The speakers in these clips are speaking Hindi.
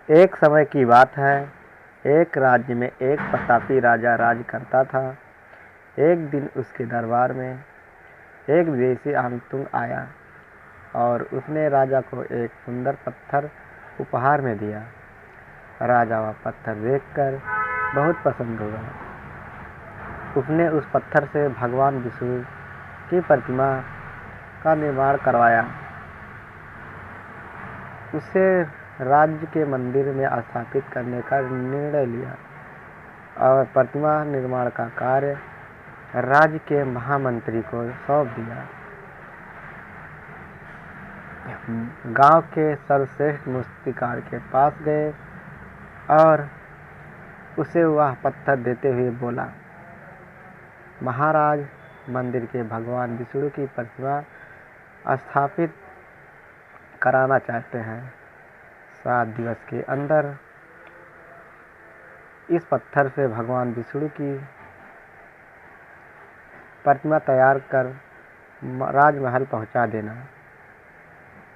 एक समय की बात है, एक राज्य में एक प्रतापी राजा राज करता था। एक दिन उसके दरबार में एक विदेशी आगंतुक आया और उसने राजा को एक सुंदर पत्थर उपहार में दिया। राजा वह पत्थर देखकर बहुत पसंद हुआ। उसने उस पत्थर से भगवान विष्णु की प्रतिमा का निर्माण करवाया। उसे राज्य के मंदिर में स्थापित करने का निर्णय लिया और प्रतिमा निर्माण का कार्य राज्य के महामंत्री को सौंप दिया। गांव के सर्वश्रेष्ठ मूर्तिकार के पास गए और उसे वह पत्थर देते हुए बोला, महाराज, मंदिर के भगवान विष्णु की प्रतिमा स्थापित कराना चाहते हैं। 7 दिवस के अंदर इस पत्थर से भगवान विष्णु की प्रतिमा तैयार कर राजमहल पहुंचा देना।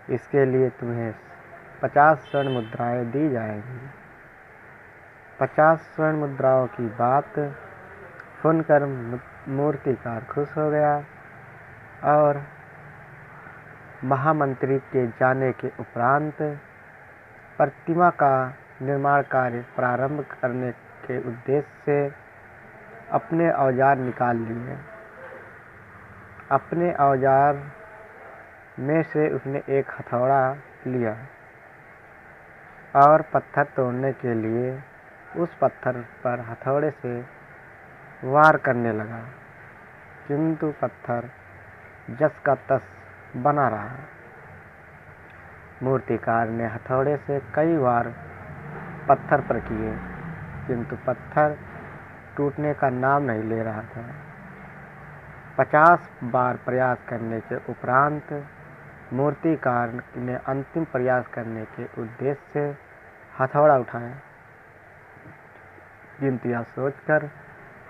इसके लिए तुम्हें 50 स्वर्ण मुद्राएं दी जाएंगी। 50 स्वर्ण मुद्राओं की बात सुनकर मूर्तिकार खुश हो गया और महामंत्री के जाने के उपरांत प्रतिमा का निर्माण कार्य प्रारंभ करने के उद्देश्य से अपने औजार निकाल लिए। अपने औजार में से उसने एक हथौड़ा लिया और पत्थर तोड़ने के लिए उस पत्थर पर हथौड़े से वार करने लगा, किंतु पत्थर जस का तस बना रहा। मूर्तिकार ने हथौड़े से कई बार पत्थर पर किए, किंतु पत्थर टूटने का नाम नहीं ले रहा था। 50 बार प्रयास करने के उपरांत मूर्तिकार ने अंतिम प्रयास करने के उद्देश्य से हथौड़ा उठाया, किंतु यह सोचकर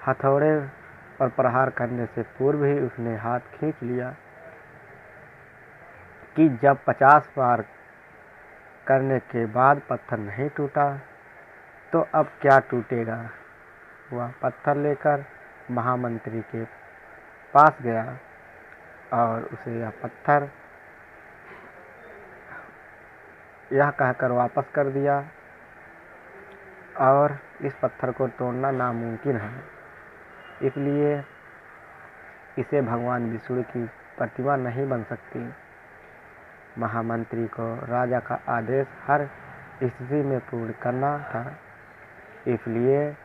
हथौड़े पर प्रहार करने से पूर्व ही उसने हाथ खींच लिया कि जब 50 बार करने के बाद पत्थर नहीं टूटा तो अब क्या टूटेगा। वह पत्थर लेकर महामंत्री के पास गया और उसे यह कहकर वापस कर दिया और इस पत्थर को तोड़ना नामुमकिन है, इसलिए इसे भगवान विष्णु की प्रतिमा नहीं बन सकती। महामंत्री को राजा का आदेश हर स्थिति में पूर्ण करना था, इसलिए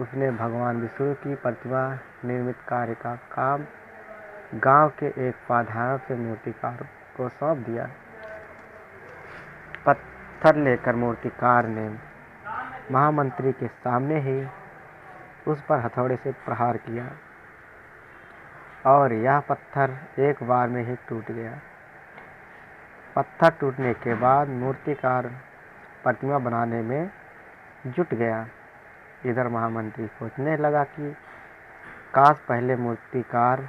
उसने भगवान विष्णु की प्रतिमा निर्मित कार्य का काम गांव के एक साधारण से मूर्तिकार को सौंप दिया। पत्थर लेकर मूर्तिकार ने महामंत्री के सामने ही उस पर हथौड़े से प्रहार किया और यह पत्थर एक बार में ही टूट गया। पत्थर टूटने के बाद मूर्तिकार प्रतिमा बनाने में जुट गया। इधर महामंत्री सोचने लगा कि काश पहले मूर्तिकार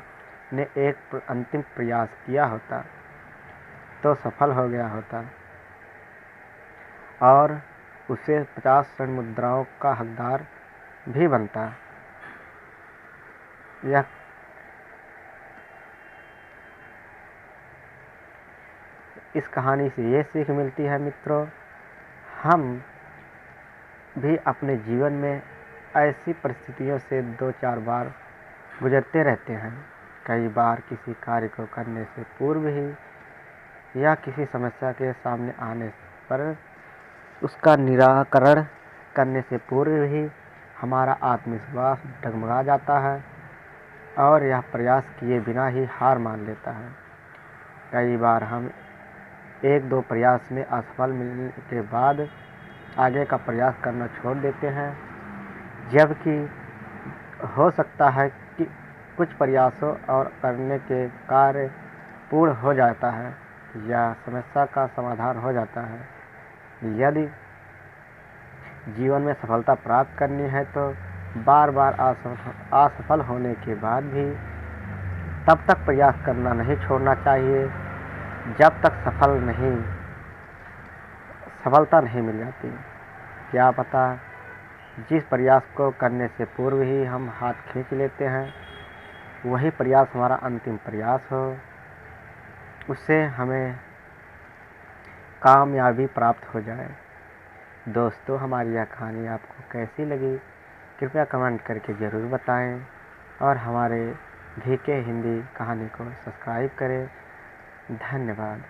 ने एक अंतिम प्रयास किया होता तो सफल हो गया होता और उसे 50 स्वर्ण मुद्राओं का हकदार भी बनता। इस कहानी से ये सीख मिलती है मित्रों, हम भी अपने जीवन में ऐसी परिस्थितियों से 2-4 बार गुजरते रहते हैं। कई बार किसी कार्य को करने से पूर्व ही या किसी समस्या के सामने आने पर उसका निराकरण करने से पूर्व ही हमारा आत्मविश्वास डगमगा जाता है और यह प्रयास किए बिना ही हार मान लेता है। कई बार हम 1-2 प्रयास में असफल मिलने के बाद आगे का प्रयास करना छोड़ देते हैं, जबकि हो सकता है कि कुछ प्रयासों और करने के कार्य पूर्ण हो जाता है या समस्या का समाधान हो जाता है। यदि जीवन में सफलता प्राप्त करनी है तो बार बार असफल होने के बाद भी तब तक प्रयास करना नहीं छोड़ना चाहिए जब तक सफलता नहीं मिल जाती। क्या पता जिस प्रयास को करने से पूर्व ही हम हाथ खींच लेते हैं, वही प्रयास हमारा अंतिम प्रयास हो, उससे हमें कामयाबी प्राप्त हो जाए। दोस्तों, हमारी यह कहानी आपको कैसी लगी कृपया कमेंट करके ज़रूर बताएं और हमारे VK हिंदी कहानी को सब्सक्राइब करें। धन्यवाद।